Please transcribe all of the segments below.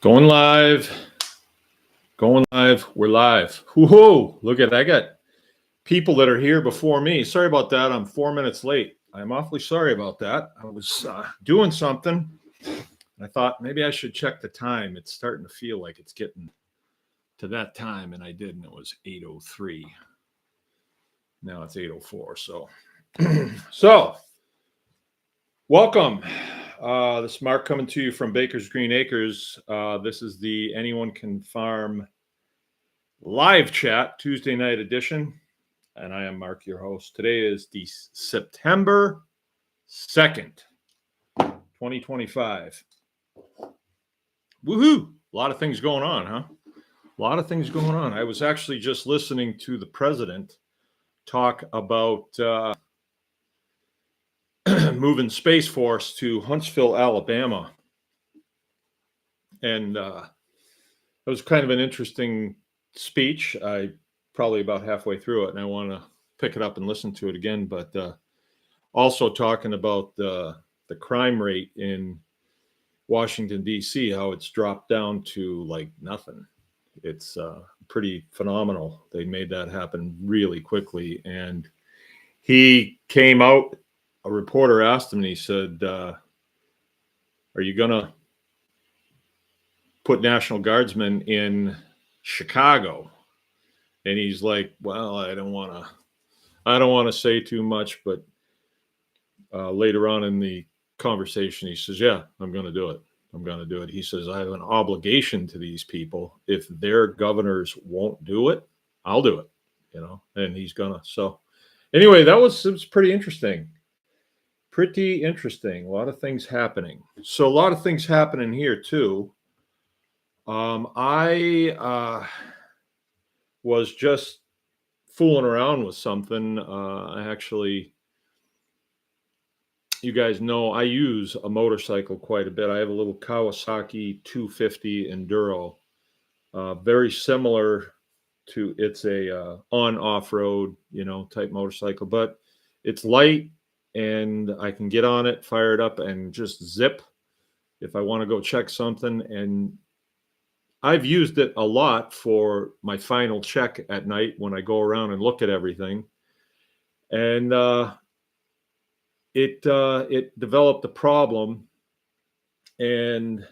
Going live. Going live. We're live. Whoa, look at that. I got people that are here before me. Sorry about that. I'm 4 minutes late. I'm awfully sorry about that. I was doing something. I thought maybe I should check the time. It's starting to feel like it's getting to that time, and I did, and it was 8:03. Now it's 8:04. So welcome. This is Mark coming to you from Baker's Green Acres. This is the Anyone Can Farm live chat Tuesday night edition, and I am Mark, your host. Today is the September 2nd, 2025. Woohoo! A lot of things going on, huh? A lot of things going on. I was actually just listening to the president talk about moving Space Force to Huntsville, Alabama. And it was kind of an interesting speech. I probably about halfway through it, and I want to pick it up and listen to it again. But also talking about the crime rate in Washington, D.C., how it's dropped down to like nothing. It's pretty phenomenal. They made that happen really quickly. And he came out, a reporter asked him, and he said, are you going to put National Guardsmen in Chicago? And he's like, well, I don't want to say too much, but later on in the conversation, he says, yeah, I'm going to do it. I'm going to do it. He says, I have an obligation to these people. If their governors won't do it, I'll do it, and he's gonna. So anyway, it was pretty interesting. Pretty interesting. A lot of things happening. So a lot of things happening here too. I was just fooling around with something. I actually, you guys know, I use a motorcycle quite a bit. I have a little Kawasaki 250 Enduro, very similar to, it's a on-off-road, type motorcycle, but it's light and I can get on it, fire it up, and just zip if I want to go check something. And I've used it a lot for my final check at night when I go around and look at everything. And it developed a problem, and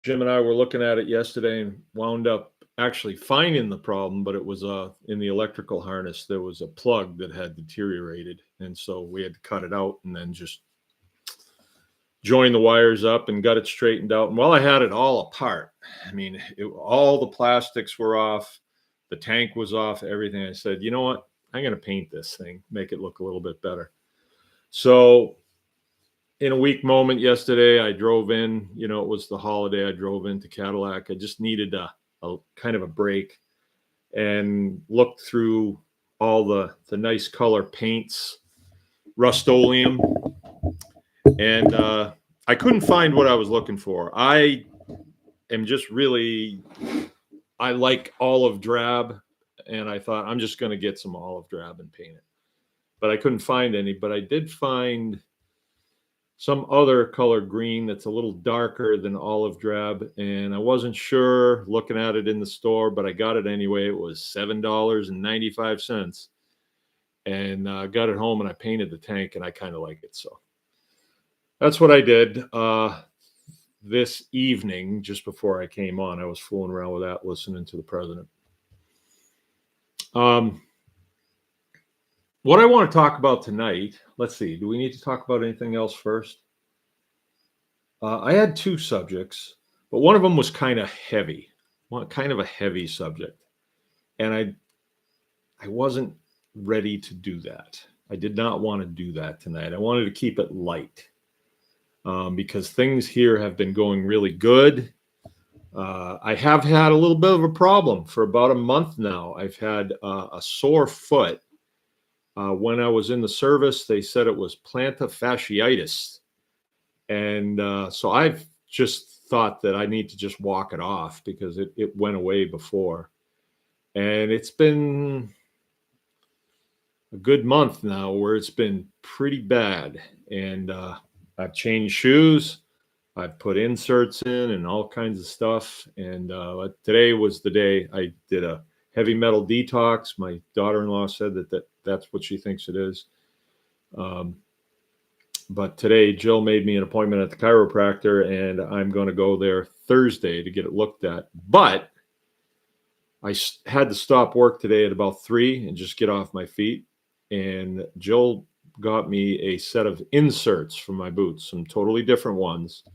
Jim and I were looking at it yesterday and wound up actually finding the problem, but it was in the electrical harness. There was a plug that had deteriorated, and so we had to cut it out and then just join the wires up and got it straightened out. And while I had it all apart, I mean, all the plastics were off, the tank was off, everything. I said, you know what? I'm going to paint this thing, make it look a little bit better. So in a weak moment yesterday, I drove in, it was the holiday. I drove into Cadillac. I just needed a kind of a break and looked through all the nice color paints, Rust-Oleum, and I couldn't find what I was looking for. I am just really, I like olive drab, and I thought I'm just going to get some olive drab and paint it. But I couldn't find any, but I did find some other color green that's a little darker than olive drab, and I wasn't sure looking at it in the store, but I got it anyway. It was $7.95, and got it home, and I painted the tank, and I kind of like it. So that's what I did this evening. Just before I came on, I was fooling around with that, listening to the president. What I want to talk about tonight, let's see, do we need to talk about anything else first? I had two subjects, but one of them was kind of heavy, kind of a heavy subject. And I wasn't ready to do that. I did not want to do that tonight. I wanted to keep it light because things here have been going really good. I have had a little bit of a problem for about a month now. I've had a sore foot. When I was in the service, they said it was plantar fasciitis. And so I've just thought that I need to just walk it off because it went away before. And it's been a good month now where it's been pretty bad. And I've changed shoes. I've put inserts in and all kinds of stuff. And today was the day I did a heavy metal detox. My daughter-in-law said that's what she thinks it is. But today, Jill made me an appointment at the chiropractor, and I'm going to go there Thursday to get it looked at. But I had to stop work today at about 3 and just get off my feet. And Jill got me a set of inserts for my boots, some totally different ones,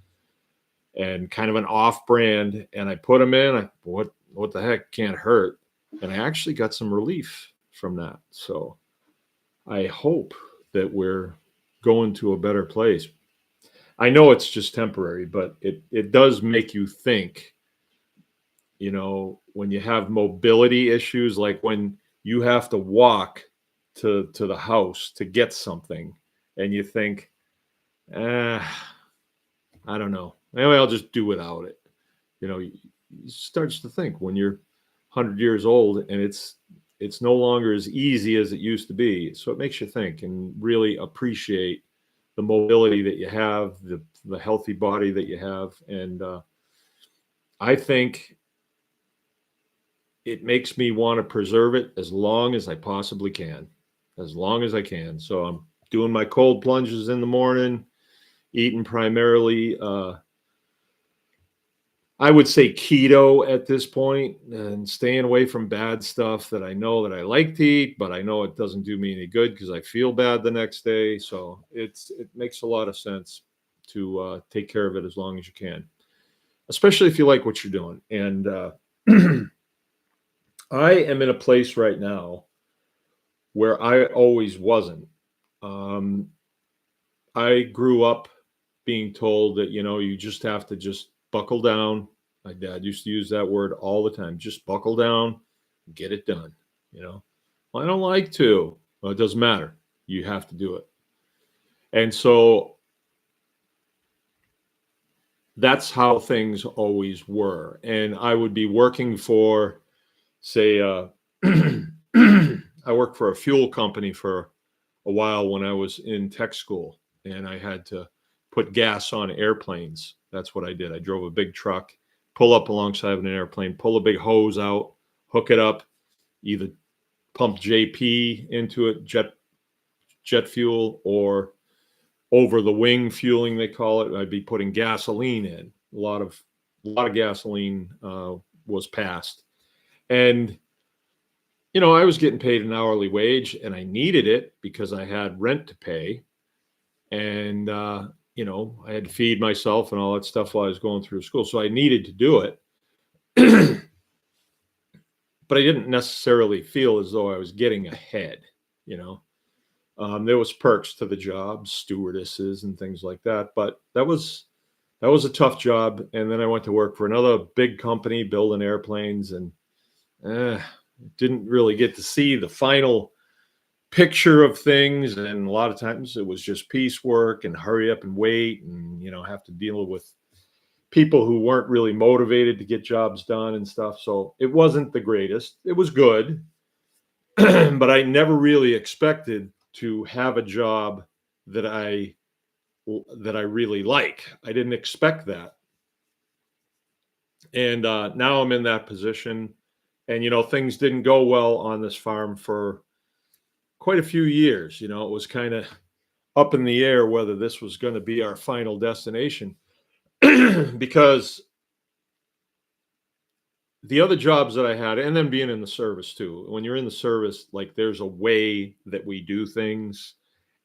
and kind of an off-brand. And I put them in. What the heck, can't hurt. And I actually got some relief from that. So I hope that we're going to a better place. I know it's just temporary, but it does make you think, when you have mobility issues, like when you have to walk to the house to get something and you think, I don't know. Anyway, I'll just do without it. You starts to think when you're 100 years old and it's no longer as easy as it used to be. So it makes you think and really appreciate the mobility that you have, the healthy body that you have. And I think it makes me want to preserve it as long as I possibly can, as long as I can. So I'm doing my cold plunges in the morning, eating primarily, I would say keto at this point, and staying away from bad stuff that I know that I like to eat, but I know it doesn't do me any good because I feel bad the next day. So it makes a lot of sense to take care of it as long as you can, especially if you like what you're doing. And I am in a place right now where I always wasn't. I grew up being told that, you just have to just buckle down. My dad used to use that word all the time. Just buckle down, get it done. Well, I don't like to. Well, it doesn't matter. You have to do it. And so that's how things always were. And I would be working for, say, I worked for a fuel company for a while when I was in tech school, and I had to put gas on airplanes. That's what I did. I drove a big truck, pull up alongside of an airplane, pull a big hose out, hook it up, either pump JP into it, jet fuel, or over the wing fueling, they call it. I'd be putting gasoline in. A lot of gasoline was passed. And, I was getting paid an hourly wage, and I needed it because I had rent to pay. And, I had to feed myself and all that stuff while I was going through school. So I needed to do it. But I didn't necessarily feel as though I was getting ahead, There was perks to the job, stewardesses and things like that. But that was a tough job. And then I went to work for another big company building airplanes, and didn't really get to see the final picture of things. And a lot of times it was just piecework and hurry up and wait and, have to deal with people who weren't really motivated to get jobs done and stuff. So it wasn't the greatest. It was good, but I never really expected to have a job that I really like. I didn't expect that. And now I'm in that position, and, things didn't go well on this farm for quite a few years. It was kind of up in the air whether this was going to be our final destination because the other jobs that I had, and then being in the service too, when you're in the service, like there's a way that we do things.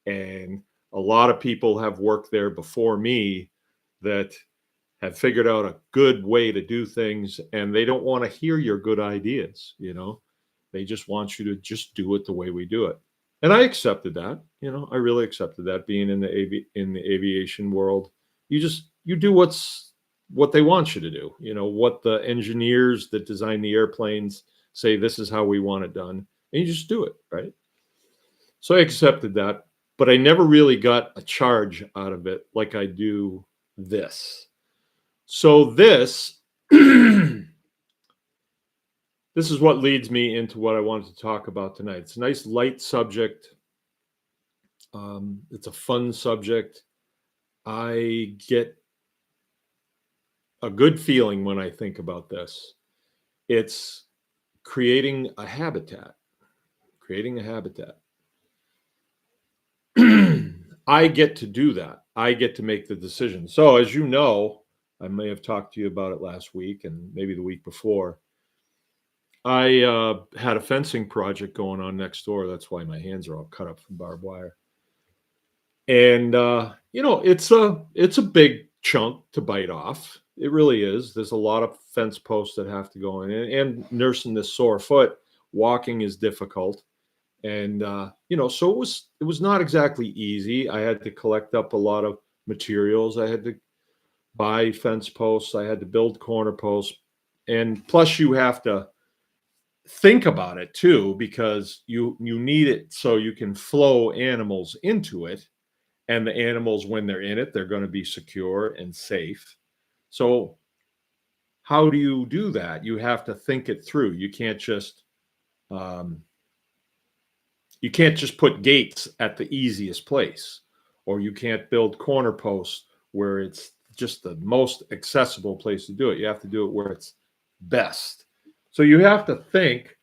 And a lot of people have worked there before me that have figured out a good way to do things, and they don't want to hear your good ideas. They just want you to just do it the way we do it. And I accepted that. I really accepted that. Being in the aviation world, you do what they want you to do. What the engineers that design the airplanes say, this is how we want it done, and you just do it, right? So I accepted that, but I never really got a charge out of it like I do this. So this this is what leads me into what I wanted to talk about tonight. It's a nice light subject. It's a fun subject. I get a good feeling when I think about this. It's creating a habitat, creating a habitat. I get to do that. I get to make the decision. So, as you know, I may have talked to you about it last week and maybe the week before. I had a fencing project going on next door. That's why my hands are all cut up from barbed wire. And it's a big chunk to bite off. It really is. There's a lot of fence posts that have to go in, and nursing this sore foot, walking is difficult. And so it was not exactly easy. I had to collect up a lot of materials. I had to buy fence posts. I had to build corner posts, and plus you have to think about it too, because you need it so you can flow animals into it, and the animals, when they're in it, they're going to be secure and safe. So how do you do that? You have to think it through. Um, you can't just put gates at the easiest place, or you can't build corner posts where it's just the most accessible place to do it. You have to do it where it's best. So you have to think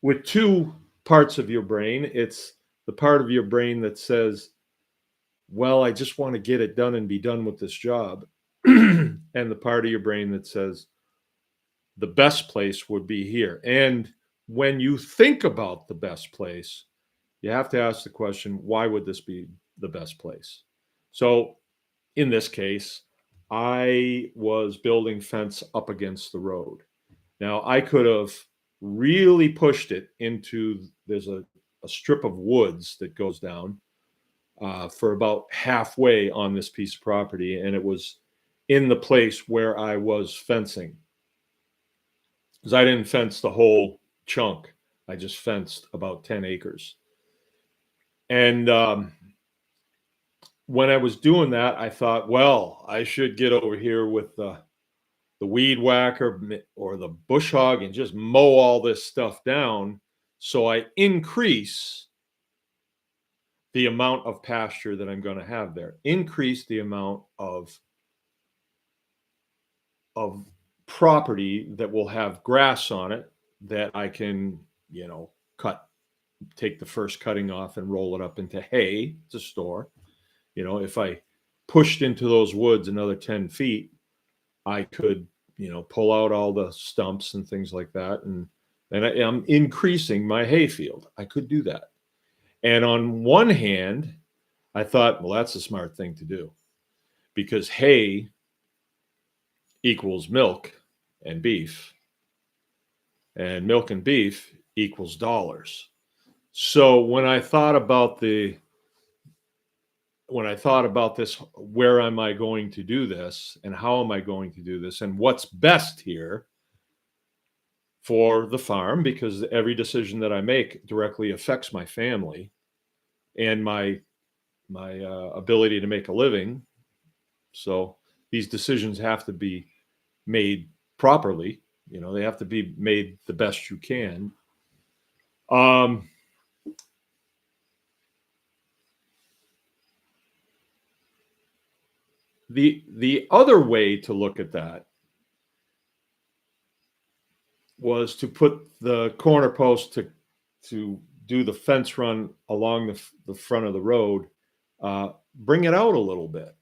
with two parts of your brain. It's the part of your brain that says, well, I just want to get it done and be done with this job. And the part of your brain that says, the best place would be here. And when you think about the best place, you have to ask the question, why would this be the best place? So in this case, I was building fence up against the road. Now, I could have really pushed it into, there's a strip of woods that goes down for about halfway on this piece of property, and it was in the place where I was fencing. Because I didn't fence the whole chunk. I just fenced about 10 acres. And when I was doing that, I thought, well, I should get over here with the weed whacker or the bush hog and just mow all this stuff down, so I increase the amount of pasture that I'm going to have there, increase the amount of property that will have grass on it that I can, take the first cutting off and roll it up into hay to store. If I pushed into those woods another 10 feet, I could, pull out all the stumps and things like that. And I'm increasing my hay field. I could do that. And on one hand, I thought, well, that's a smart thing to do, because hay equals milk and beef, and milk and beef equals dollars. So when I thought about this, where am I going to do this, and how am I going to do this, and what's best here for the farm, because every decision that I make directly affects my family and my ability to make a living. So these decisions have to be made properly. They have to be made the best you can. The other way to look at that was to put the corner post to do the fence run along the front of the road, bring it out a little bit.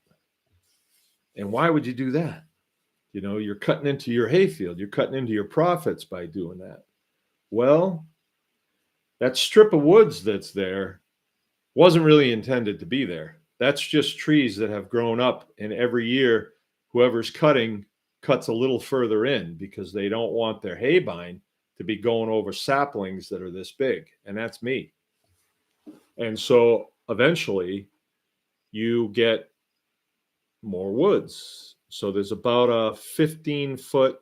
And why would you do that? You're cutting into your hayfield. You're cutting into your profits by doing that. Well, that strip of woods that's there wasn't really intended to be there. That's just trees that have grown up, and every year, whoever's cutting cuts a little further in, because they don't want their haybine to be going over saplings that are this big, and that's me. And so eventually you get more woods. So there's about a 15-foot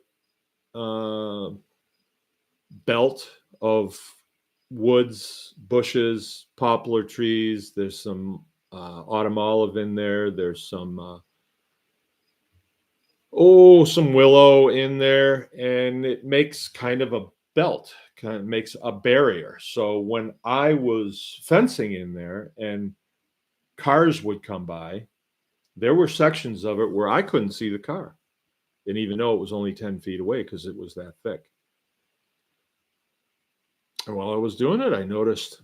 belt of woods, bushes, poplar trees. There's some autumn olive in there. There's some willow in there, and it makes kind of a belt, kind of makes a barrier. So when I was fencing in there and cars would come by, there were sections of it where I couldn't see the car. didn't even know it was only 10 feet away because it was that thick. And while I was doing it, I noticed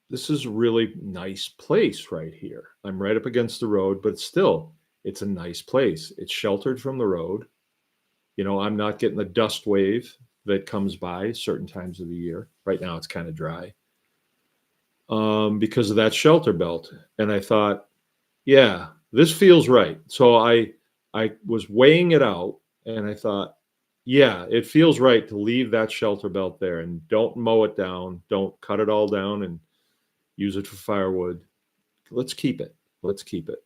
this is a really nice place right here. I'm right up against the road, but still, it's a nice place. It's sheltered from the road. You know, I'm not getting the dust wave that comes by certain times of the year. Right now, it's kind of dry because of that shelter belt. And I thought, yeah, this feels right. So I was weighing it out, and I thought, yeah, it feels right to leave that shelter belt there and don't mow it down. Don't cut it all down and use it for firewood. Let's keep it. Let's keep it.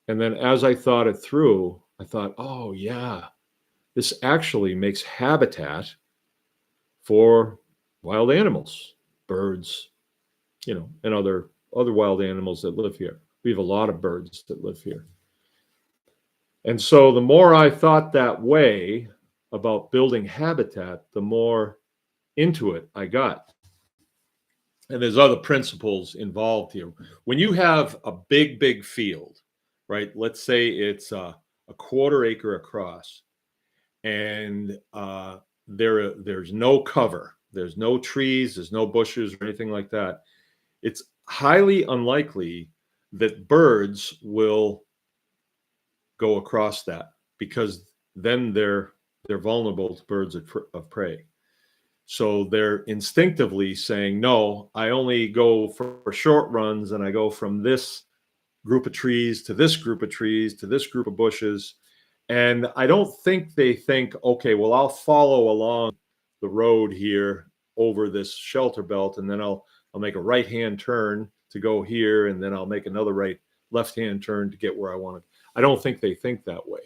And then as I thought it through, I thought, oh, yeah, this actually makes habitat for wild animals, birds, you know, and other wild animals that live here. We have a lot of birds that live here. And so the more I thought that way about building habitat, the more into it I got. And there's other principles involved here. When you have a big field, right? Let's say it's a quarter acre across, and there's no cover, there's no trees, there's no bushes or anything like that. It's highly unlikely that birds will go across that because then they're vulnerable to birds of prey. So they're instinctively saying, no, I only go for short runs, and I go from this group of trees to this group of trees to this group of bushes. And I don't think they think, okay, well, I'll follow along the road here over this shelter belt, and then I'll make a right-hand turn to go here, and then I'll make another left-hand turn to get where I want to. I don't think they think that way.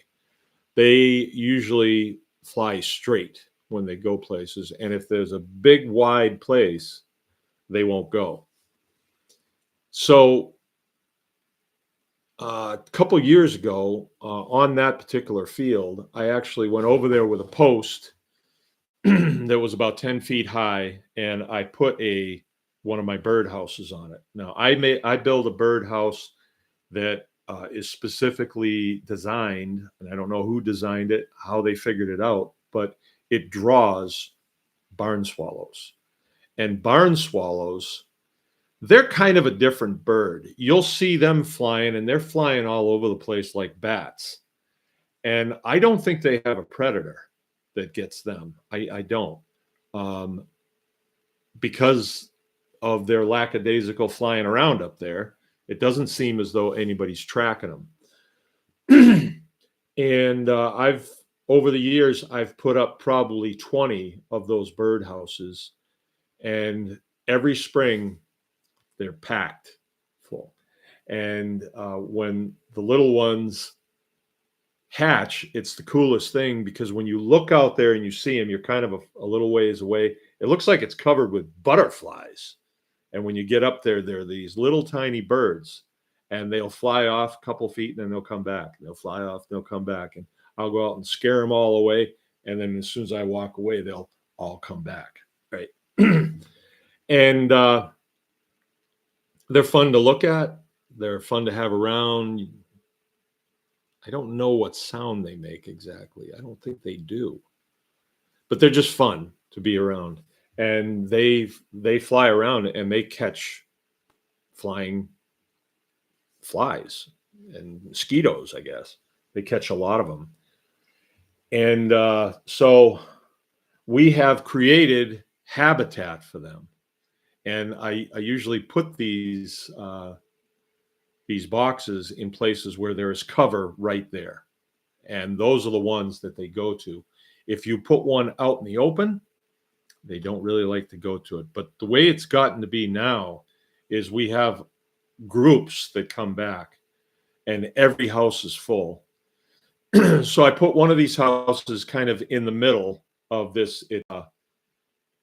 They usually fly straight when they go places, and if there's a big wide place, they won't go. So a couple years ago, on that particular field, I actually went over there with a post that was about 10 feet high, and I put one of my bird houses on it. Now I build a bird house that is specifically designed, and I don't know who designed it, how they figured it out, but it draws barn swallows. And barn swallows, they're kind of a different bird. You'll see them flying, and they're flying all over the place like bats. And I don't think they have a predator that gets them. I don't. Because of their lackadaisical flying around up there, it doesn't seem as though anybody's tracking them. And over the years, I've put up probably 20 of those bird houses, and every spring they're packed full. And when the little ones hatch, it's the coolest thing, because when you look out there and you see them, you're kind of a little ways away. It looks like it's covered with butterflies. And when you get up there, they're these little tiny birds, and they'll fly off a couple feet and then they'll come back. They'll fly off, they'll come back, and I'll go out and scare them all away. And then as soon as I walk away, they'll all come back. Right. And they're fun to look at. They're fun to have around. I don't know what sound they make exactly. I don't think they do. But they're just fun to be around. And they fly around and they catch flying flies and mosquitoes, I guess. They catch a lot of them. And so we have created habitat for them. And I usually put these boxes in places where there is cover right there. And those are the ones that they go to. If you put one out in the open, they don't really like to go to it. But the way it's gotten to be now is we have groups that come back, and every house is full. So I put one of these houses kind of in the middle of this.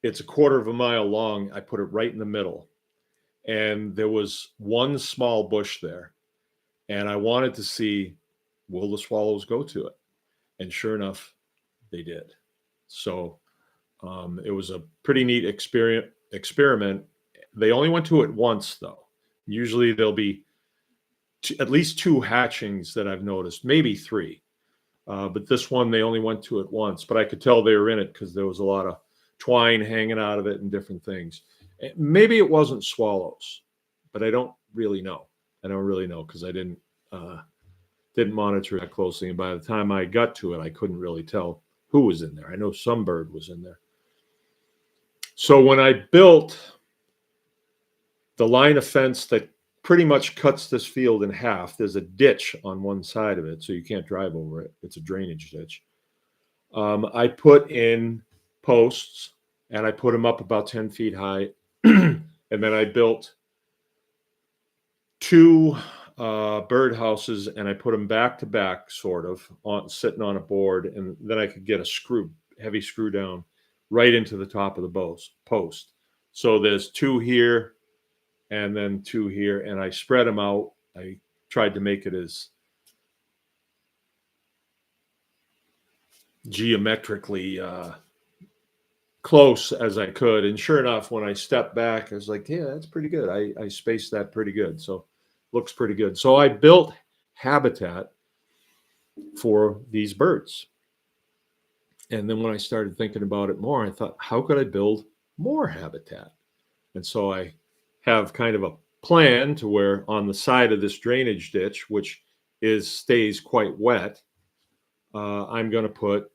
It's a quarter of a mile long. I put it right in the middle. And there was one small bush there. And I wanted to see, will the swallows go to it? And sure enough, they did. So it was a pretty neat experiment. They only went to it once, though. Usually there'll be at least 2 hatchings that I've noticed, maybe 3. But this one, they only went to it once, but I could tell they were in it because there was a lot of twine hanging out of it and different things. Maybe it wasn't swallows, but I don't really know. I don't really know because I didn't monitor that closely. And by the time I got to it, I couldn't really tell who was in there. I know some bird was in there. So when I built the line of fence that pretty much cuts this field in half, there's a ditch on one side of it, so you can't drive over it. It's a drainage ditch. I put in posts, and I put them up about 10 feet high. And then I built two bird houses, and I put them back to back, sort of, sitting on a board. And then I could get a heavy screw down right into the top of the post. So there's two here and then two here, and I spread them out. I tried to make it as geometrically close as I could. And sure enough, when I stepped back, I was like, yeah, that's pretty good. I spaced that pretty good. So looks pretty good. So I built habitat for these birds. And then when I started thinking about it more, I thought, how could I build more habitat? And so I have kind of a plan to where on the side of this drainage ditch, which stays quite wet, I'm going to put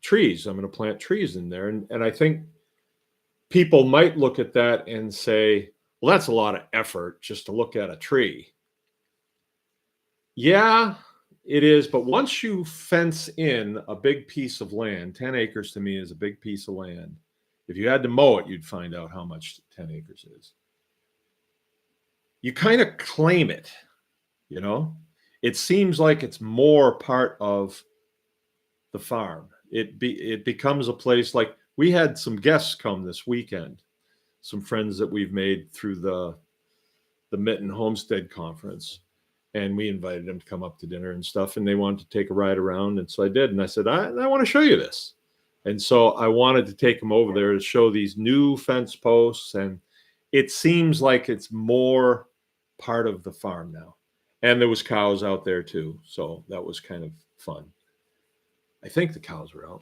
trees. I'm going to plant trees in there. And I think people might look at that and say, well, that's a lot of effort just to look at a tree. Yeah, it is. But once you fence in a big piece of land, 10 acres to me is a big piece of land. If you had to mow it, you'd find out how much 10 acres is. You kind of claim it, you know? It seems like it's more part of the farm. It becomes a place like we had some guests come this weekend, some friends that we've made through the Mitten Homestead conference. And we invited them to come up to dinner and stuff. And they wanted to take a ride around. And so I did. And I said, I want to show you this. And so I wanted to take them over there to show these new fence posts. And it seems like it's more part of the farm now. And there was cows out there too. So that was kind of fun. I think the cows were out.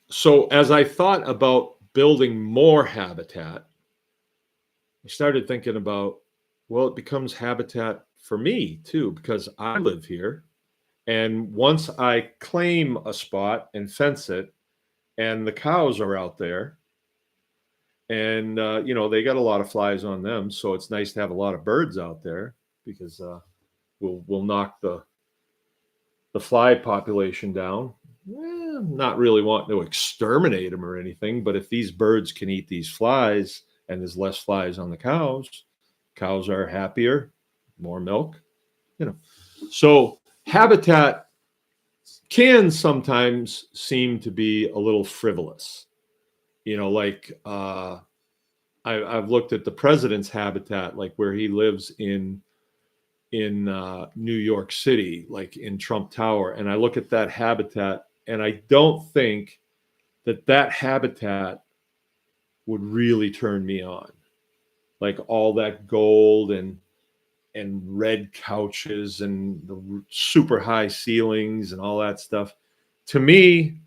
So as I thought about building more habitat, I started thinking about, well, it becomes habitat for me too, because I live here. And once I claim a spot and fence it, and the cows are out there, and they got a lot of flies on them, so it's nice to have a lot of birds out there because we'll knock the fly population down. Not really wanting to exterminate them or anything, but if these birds can eat these flies and there's less flies on the cows are happier, more milk, So habitat can sometimes seem to be a little frivolous. Like I've looked at the president's habitat, like where he lives in New York City, like in Trump Tower. And I look at that habitat and I don't think that habitat would really turn me on. Like all that gold and red couches and the super high ceilings and all that stuff. To me,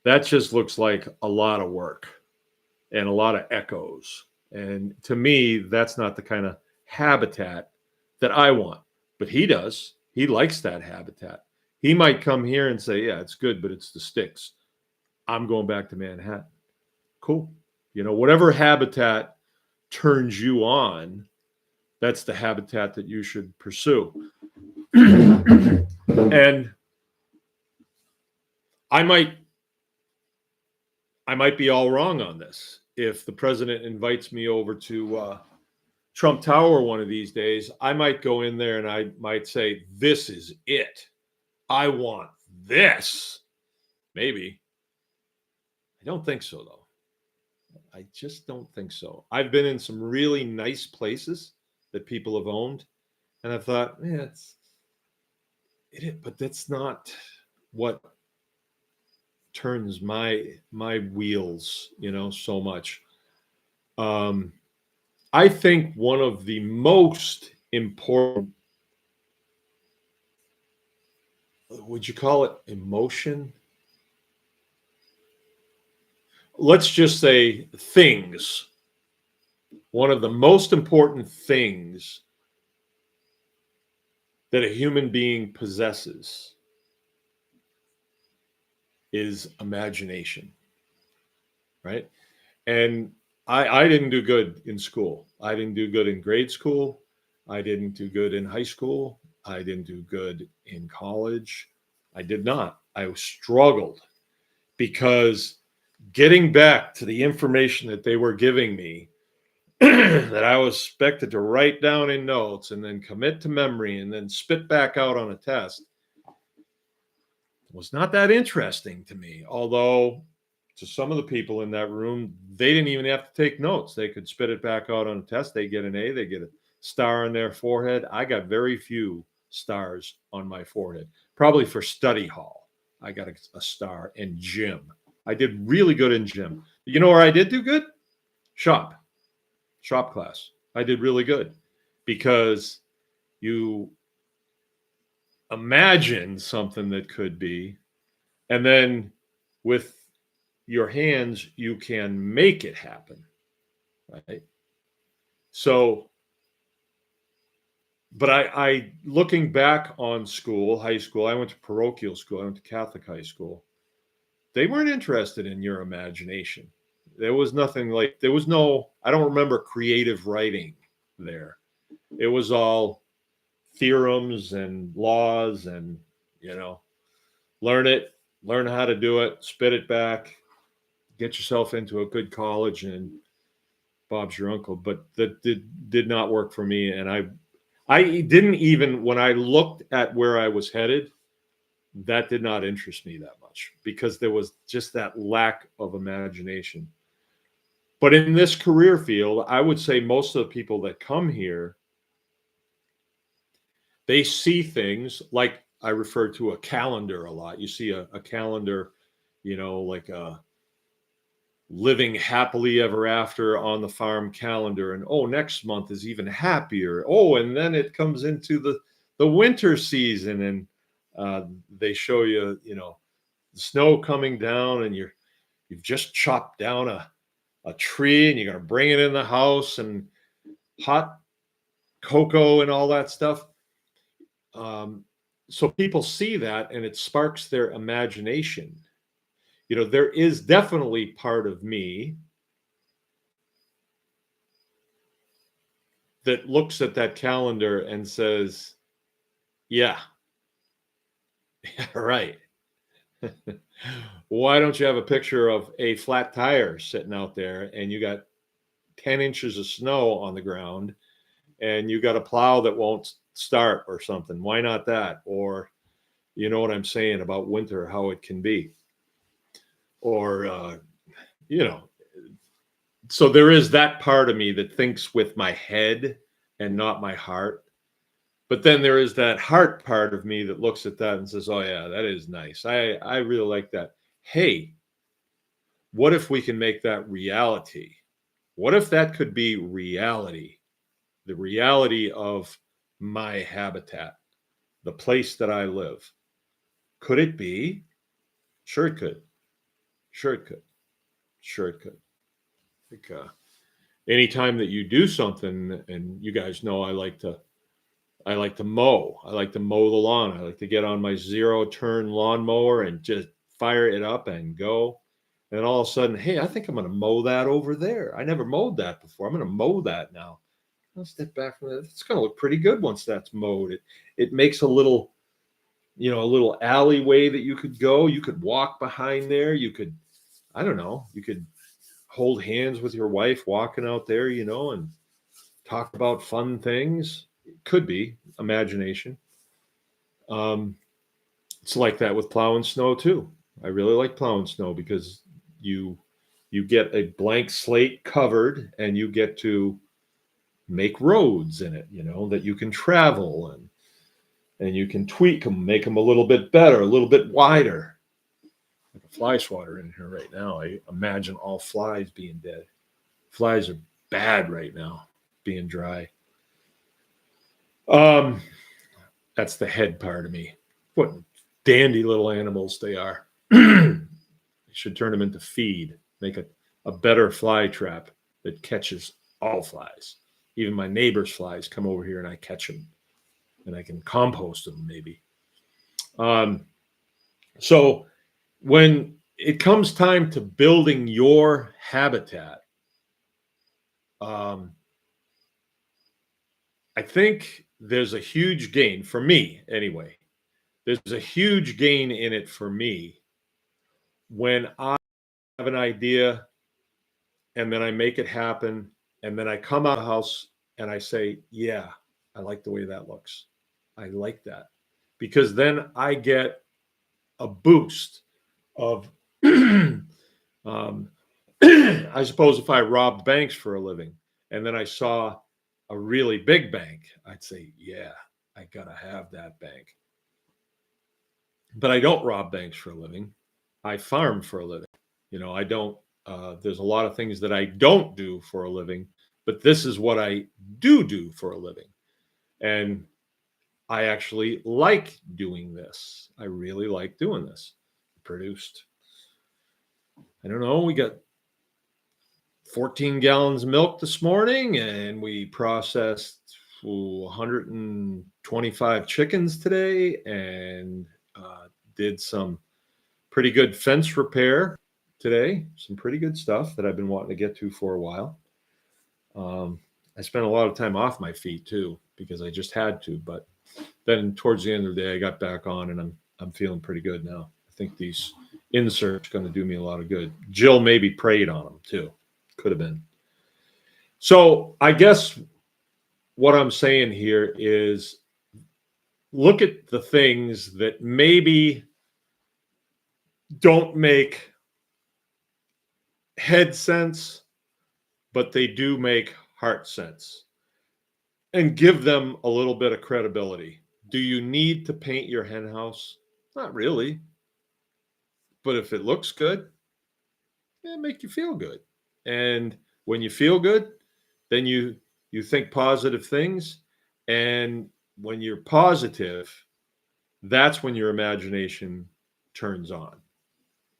that just looks like a lot of work and a lot of echoes. And to me, that's not the kind of habitat that I want. But he does. He likes that habitat. He might come here and say, yeah, it's good, but it's the sticks. I'm going back to Manhattan. Cool. Whatever habitat turns you on, that's the habitat that you should pursue. And I might be all wrong on this. If the president invites me over to Trump Tower one of these days, I might go in there and I might say, this is it. I want this. Maybe. I don't think so, though. I just don't think so. I've been in some really nice places that people have owned, and I thought, yeah, but that's not what turns my wheels, so much. I think one of the most important would you call it emotion? Let's just say things. One of the most important things that a human being possesses is imagination, right? And I didn't do good in school. I didn't do good in grade school. I didn't do good in high school. I didn't do good in college. I did not. I struggled because getting back to the information that they were giving me that I was expected to write down in notes and then commit to memory and then spit back out on a test was not that interesting to me. Although to some of the people in that room, they didn't even have to take notes. They could spit it back out on a test. They get an A, they get a star on their forehead. I got very few stars on my forehead, probably for study hall. I got a star in gym. I did really good in gym. You know where I did do good? Shop class. I did really good because you imagine something that could be, and then with your hands, you can make it happen, right? So, but I looking back on school, high school, I went to parochial school, I went to Catholic high school. They weren't interested in your imagination. There was nothing like, there was no, I don't remember creative writing there. It was all theorems and laws and, learn it, learn how to do it, spit it back, get yourself into a good college, and Bob's your uncle. But that did not work for me. And I didn't even, when I looked at where I was headed, that did not interest me that much because there was just that lack of imagination. But in this career field, I would say most of the people that come here, they see things like I refer to a calendar a lot. You see a calendar, like a living happily ever after on the farm calendar. And oh, next month is even happier. Oh, and then it comes into the winter season and they show you, the snow coming down and you've just chopped down a tree and you're going to bring it in the house and hot cocoa and all that stuff. So people see that and it sparks their imagination. There is definitely part of me that looks at that calendar and says, yeah, right. Why don't you have a picture of a flat tire sitting out there and you got 10 inches of snow on the ground and you got a plow that won't start or something? Why not that? Or, you know what I'm saying about winter, how it can be. Or, so there is that part of me that thinks with my head and not my heart. But then there is that heart part of me that looks at that and says, oh, yeah, that is nice. I really like that. Hey, what if we can make that reality? What if that could be reality? The reality of my habitat, the place that I live. Could it be? Sure it could. Sure it could. Sure it could. Like, anytime that you do something, and you guys know I like to mow. I like to mow the lawn. I like to get on my 0-turn lawnmower and just fire it up and go. And all of a sudden, hey, I think I'm going to mow that over there. I never mowed that before. I'm going to mow that now. I'll step back from that. It's going to look pretty good once that's mowed. It makes a little alleyway that you could go. You could walk behind there. You could, I don't know, you could hold hands with your wife walking out there, and talk about fun things. Could be imagination. It's like that with plowing snow too. I really like plowing snow because you get a blank slate covered and you get to make roads in it, that you can travel and you can tweak them, make them a little bit better, a little bit wider. Like a fly swatter in here right now. I imagine all flies being dead. Flies are bad right now, being dry. That's the head part of me. What dandy little animals they are. You should turn them into feed, make a better fly trap that catches all flies. Even my neighbor's flies come over here and I catch them, and I can compost them maybe. So when it comes time to building your habitat, I think there's a huge gain for me anyway. There's a huge gain in it for me when I have an idea and then I make it happen, and then I come out of the house and I say, yeah, I like the way that looks. I like that. Because then I get a boost of, I suppose if I robbed banks for a living and then I saw a really big bank, I'd say, yeah, I got to have that bank. But I don't rob banks for a living. I farm for a living. I don't, there's a lot of things that I don't do for a living, but this is what I do for a living. And I actually like doing this. I really like doing this. Produced, I don't know, we got 14 gallons of milk this morning, and we processed 125 chickens today, and did some pretty good fence repair today. Some pretty good stuff that I've been wanting to get to for a while. I spent a lot of time off my feet too because I just had to. But then towards the end of the day, I got back on, and I'm feeling pretty good now. I think these inserts are going to do me a lot of good. Jill maybe prayed on them too. Could have been. So I guess what I'm saying here is look at the things that maybe don't make head sense, but they do make heart sense, and give them a little bit of credibility. Do you need to paint your hen house? Not really. But if it looks good, it'll make you feel good. And when you feel good, then you think positive things. And when you're positive, that's when your imagination turns on,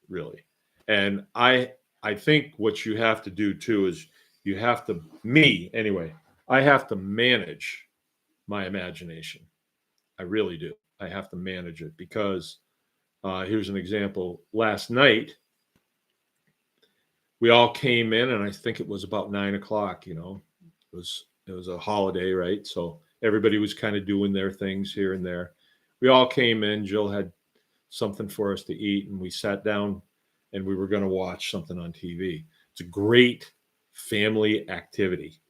really. And I think what you have to do too is you have to, me anyway, I have to manage my imagination. I really do. I have to manage it because here's an example. Last night, we all came in, and I think it was about 9:00. It was a holiday, right? So everybody was kind of doing their things here and there. We all came in. Jill had something for us to eat, and we sat down, and we were going to watch something on TV. It's a great family activity.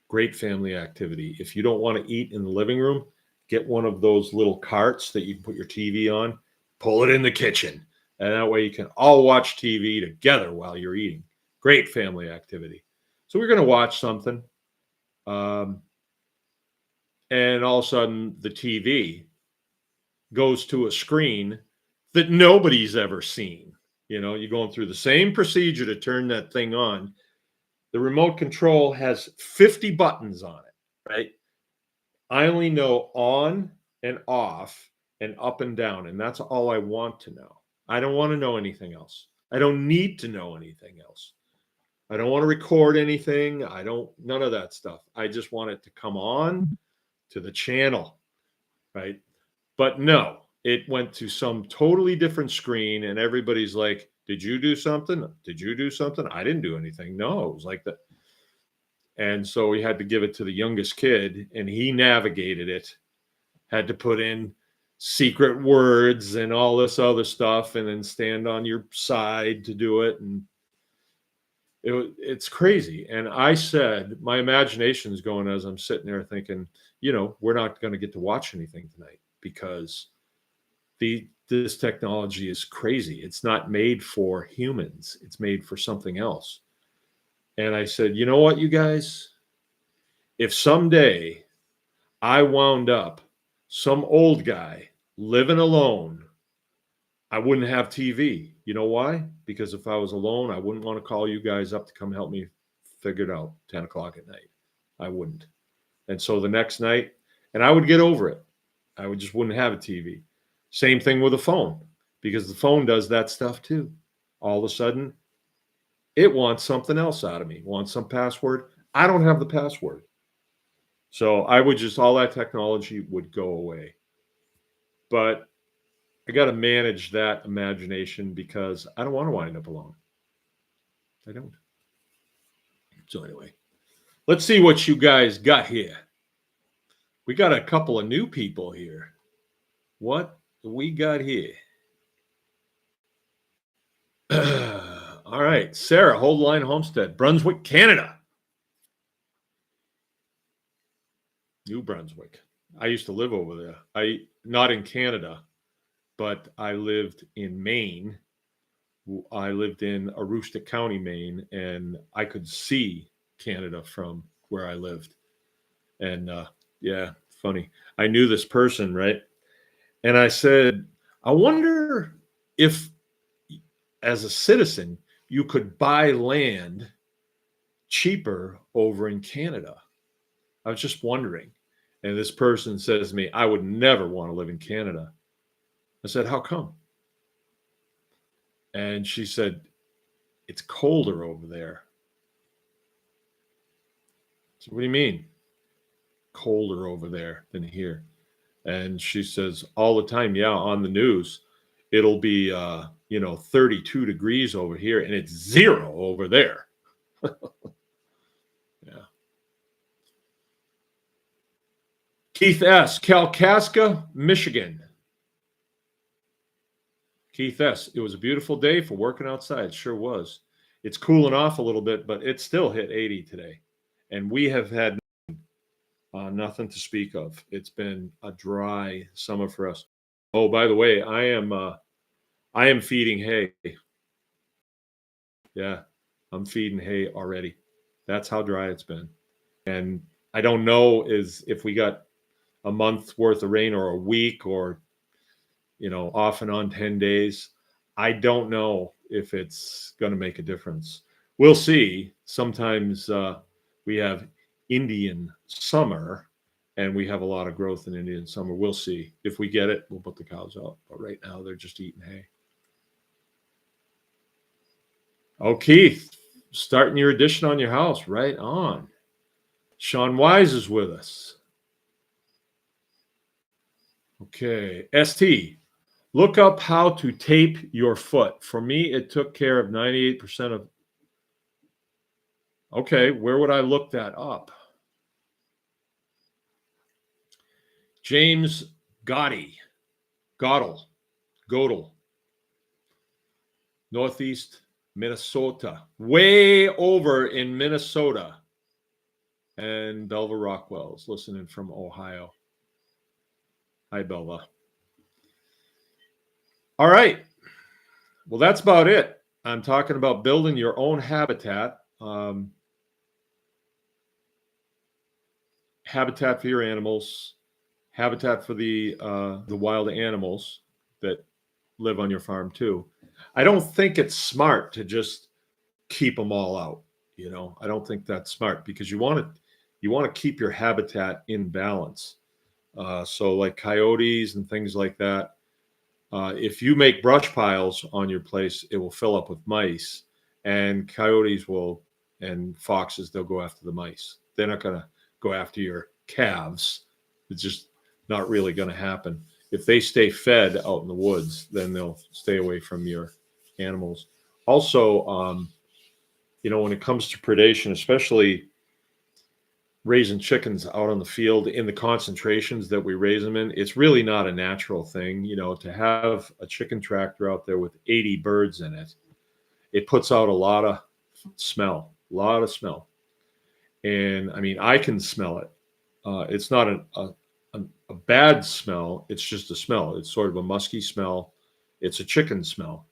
Great family activity. If you don't want to eat in the living room, get one of those little carts that you put your TV on, pull it in the kitchen. And that way you can all watch TV together while you're eating. Great family activity. So we're going to watch something. And all of a sudden the TV goes to a screen that nobody's ever seen. You're going through the same procedure to turn that thing on. The remote control has 50 buttons on it, right? I only know on and off and up and down, and that's all I want to know. I don't want to know anything else. I don't need to know anything else. I don't want to record anything. None of that stuff. I just want it to come on to the channel, right? But no, it went to some totally different screen, and everybody's like, did you do something? Did you do something? I didn't do anything. No, it was like that. And so we had to give it to the youngest kid, and he navigated it, had to put in secret words and all this other stuff, and then stand on your side to do it. And it's crazy. And I said, my imagination's going as I'm sitting there thinking, we're not going to get to watch anything tonight because this technology is crazy. It's not made for humans. It's made for something else. And I said, you know what, you guys? If someday I wound up some old guy living alone, I wouldn't have TV. You know why? Because if I was alone, I wouldn't want to call you guys up to come help me figure it out 10 o'clock at night. I wouldn't. And so the next night, and I would get over it. I just wouldn't have a TV. Same thing with a phone, because the phone does that stuff too. All of a sudden, it wants something else out of me, wants some password. I don't have the password. So I would just, all that technology would go away. But I got to manage that imagination because I don't want to wind up alone. I don't. So anyway, let's see what you guys got here. We got a couple of new people here. What we got here? All right, Sarah, Hold Line Homestead, Brunswick, Canada. New Brunswick. I used to live over there. Not in Canada, but I lived in Maine. I lived in Aroostook County, Maine, and I could see Canada from where I lived. And yeah, funny. I knew this person, right? And I said, I wonder if, as a citizen, you could buy land cheaper over in Canada. I was just wondering. And this person says to me, I would never want to live in Canada. I said, how come? And she said, it's colder over there. So what do you mean? Colder over there than here? And she says, all the time, yeah, on the news, it'll be 32 degrees over here and it's 0 over there. Yeah. Keith S., Kalkaska, Michigan. Keith S., it was a beautiful day for working outside. It sure was. It's cooling off a little bit, but it still hit 80 today. And we have had nothing to speak of. It's been a dry summer for us. Oh, by the way, I am feeding hay. Yeah, I'm feeding hay already. That's how dry it's been. And I don't know if we got a month worth of rain or a week or, off and on 10 days. I don't know if it's going to make a difference. We'll see. Sometimes we have Indian summer and we have a lot of growth in Indian summer. We'll see. If we get it, we'll put the cows out. But right now they're just eating hay. Oh, Keith, starting your addition on your house. Right on. Sean Wise is with us. Okay. ST, look up how to tape your foot. For me, it took care of 98% of. Okay, where would I look that up? James Godel, Northeast Minnesota, way over in Minnesota. And Belva Rockwell's listening from Ohio. Hi, Belva. All right. Well, that's about it. I'm talking about building your own habitat. Habitat for your animals, habitat for the wild animals that live on your farm too. I don't think it's smart to just keep them all out. I don't think that's smart because you want to keep your habitat in balance. So like coyotes and things like that. If you make brush piles on your place, it will fill up with mice, and coyotes and foxes, they'll go after the mice. They're not going to go after your calves. It's just not really going to happen. If they stay fed out in the woods, then they'll stay away from your animals. Also, when it comes to predation, especially raising chickens out on the field in the concentrations that we raise them in, it's really not a natural thing. To have a chicken tractor out there with 80 birds in it, it puts out a lot of smell. And I mean, I can smell it. It's not a bad smell. It's just a smell. It's sort of a musky smell. It's a chicken smell.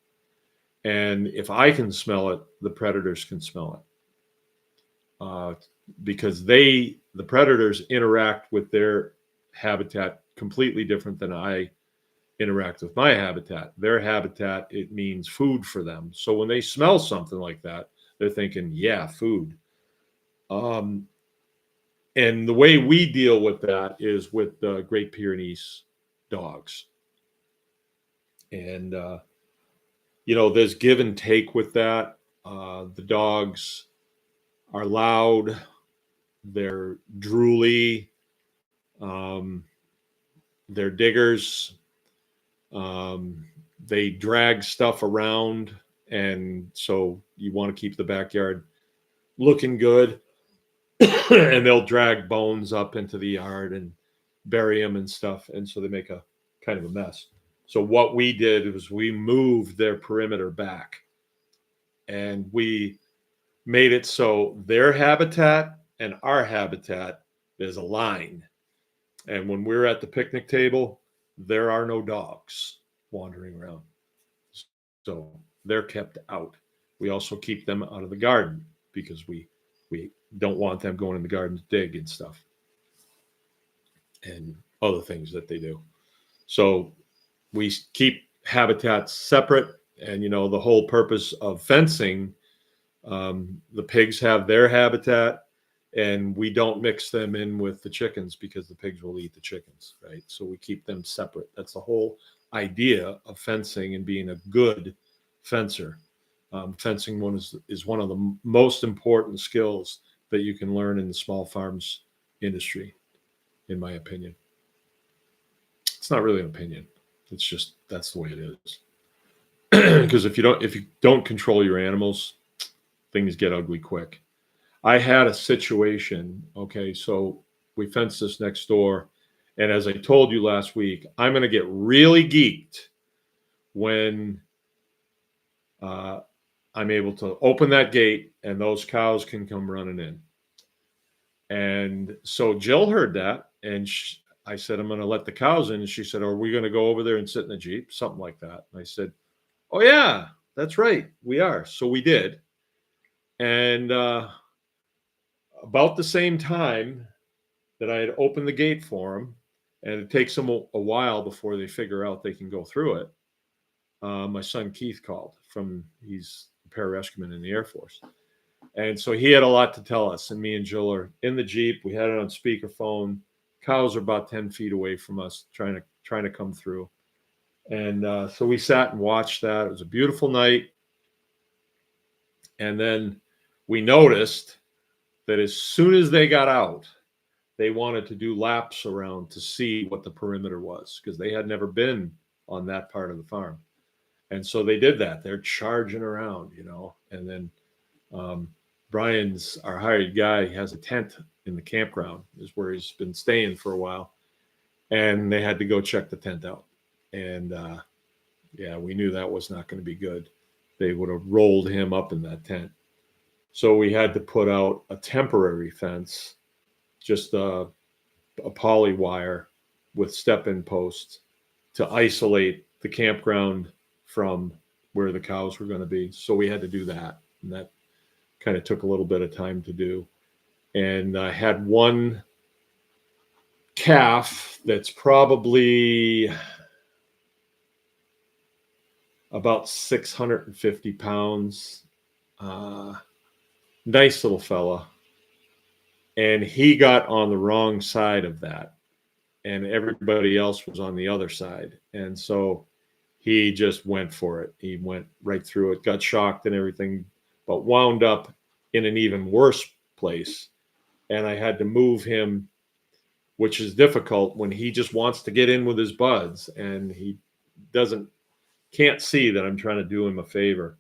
And if I can smell it, the predators can smell it. Because the predators interact with their habitat completely different than I interact with my habitat. Their habitat, it means food for them. So when they smell something like that, they're thinking, yeah, food. And the way we deal with that is with the Great Pyrenees dogs. And, there's give and take with that. The dogs are loud, they're drooly, um, they're diggers, um, they drag stuff around. And so you want to keep the backyard looking good. And they'll drag bones up into the yard and bury them and stuff. And so they make a kind of a mess. So what we did was we moved their perimeter back, and we made it so their habitat and our habitat is a line. And when we're at the picnic table, there are no dogs wandering around. So they're kept out. We also keep them out of the garden because we don't want them going in the garden to dig and stuff and other things that they do. So we keep habitats separate. And, the whole purpose of fencing, the pigs have their habitat, and we don't mix them in with the chickens because the pigs will eat the chickens, right? So we keep them separate. That's the whole idea of fencing and being a good fencer. Fencing is one of the most important skills that you can learn in the small farms industry, in my opinion. It's not really an opinion. It's just that's the way it is. Because if you don't control your animals, things get ugly quick. I had a situation. Okay, so we fenced this next door, and as I told you last week, I'm going to get really geeked when I'm able to open that gate and those cows can come running in. And so Jill heard that, and I said, I'm going to let the cows in. And she said, are we going to go over there and sit in the Jeep? Something like that. And I said, oh, yeah, that's right. We are. So we did. And about the same time that I had opened the gate for them, and it takes them a while before they figure out they can go through it, my son Keith called he's a pararescueman in the Air Force. And so he had a lot to tell us, and me and Jill are in the Jeep. We had it on speakerphone. Cows are about 10 feet away from us, trying to come through. And so we sat and watched that. It was a beautiful night. And then we noticed that as soon as they got out, they wanted to do laps around to see what the perimeter was, because they had never been on that part of the farm. And so they did that. They're charging around, and then Brian's our hired guy. He has a tent in the campground, is where he's been staying for a while. And they had to go check the tent out. And we knew that was not going to be good. They would have rolled him up in that tent. So we had to put out a temporary fence, just a poly wire with step-in posts to isolate the campground from where the cows were going to be. So we had to do that. And that kind of took a little bit of time to do. And I had one calf that's probably about 650 pounds. Nice little fella. And he got on the wrong side of that. And everybody else was on the other side. And so he just went for it. He went right through it, got shocked and everything, but wound up in an even worse place. And I had to move him, which is difficult when he just wants to get in with his buds and he can't see that I'm trying to do him a favor.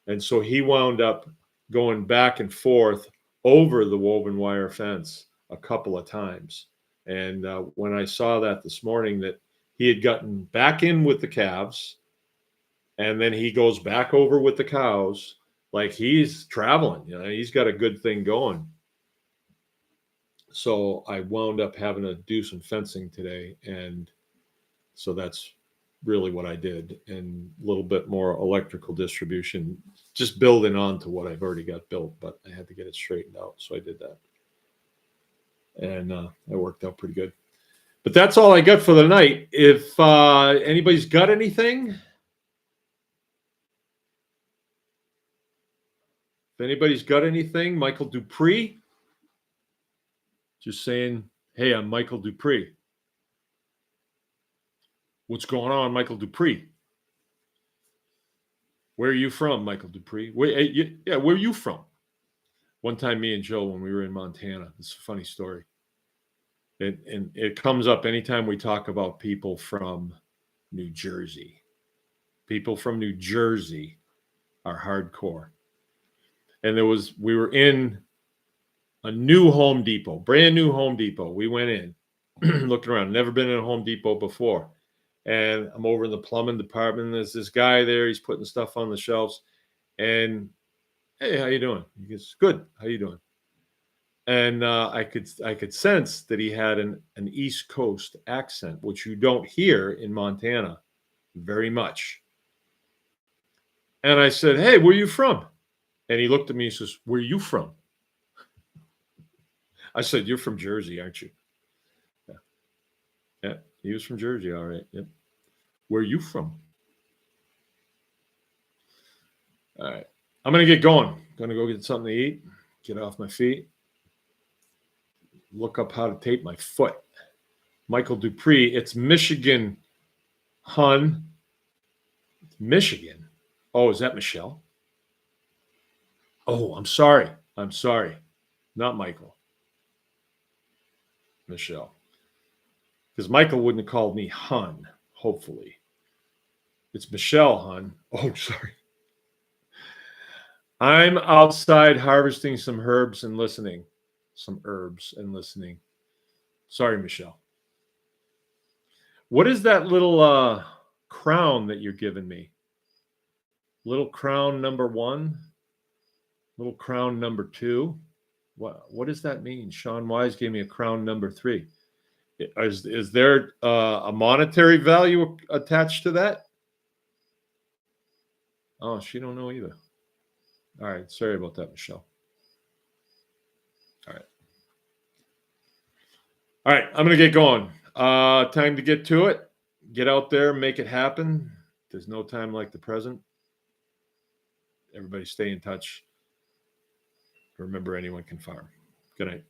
And so he wound up going back and forth over the woven wire fence a couple of times. And when I saw that this morning, that he had gotten back in with the calves, and then he goes back over with the cows, like he's traveling, he's got a good thing going. So I wound up having to do some fencing today. And so that's really what I did, and a little bit more electrical distribution, just building on to what I've already got built, but I had to get it straightened out. So I did that. And it worked out pretty good. But that's all I got for the night. If anybody's got anything, Michael Dupree, just saying, hey, I'm Michael Dupree. What's going on, Michael Dupree? Where are you from, Michael Dupree? Where are you from? One time, me and Joe, when we were in Montana, this is a funny story. And it comes up anytime we talk about people from New Jersey. People from New Jersey are hardcore. And we were in a new Home Depot, brand new Home Depot. We went in, looking around, never been in a Home Depot before. And I'm over in the plumbing department. And there's this guy there. He's putting stuff on the shelves. And, hey, how you doing? He goes, good. How you doing? And I could sense that he had an East Coast accent, which you don't hear in Montana very much. And I said, hey, where are you from? And he looked at me and says, where are you from? I said, you're from Jersey, aren't you? Yeah, he was from Jersey, all right. Yep. Where are you from? All right. I'm going to get going. Going to go get something to eat, get off my feet, look up how to tape my foot. Michael Dupree, it's Michigan, hun. It's Michigan. Oh, is that Michelle? Oh, I'm sorry. Not Michael. Michelle. Because Michael wouldn't have called me hun, hopefully. It's Michelle, hun. Oh, sorry. I'm outside harvesting some herbs and listening. Sorry, Michelle. What is that little crown that you're giving me? Little crown number 1? Little crown number 2? What does that mean? Sean Wise gave me a crown number 3. Is there a monetary value attached to that? Oh, she don't know either. All right. Sorry about that, Michelle. All right. I'm going to get going. Time to get to it. Get out there, make it happen. There's no time like the present. Everybody stay in touch. Remember, anyone can farm. Good night.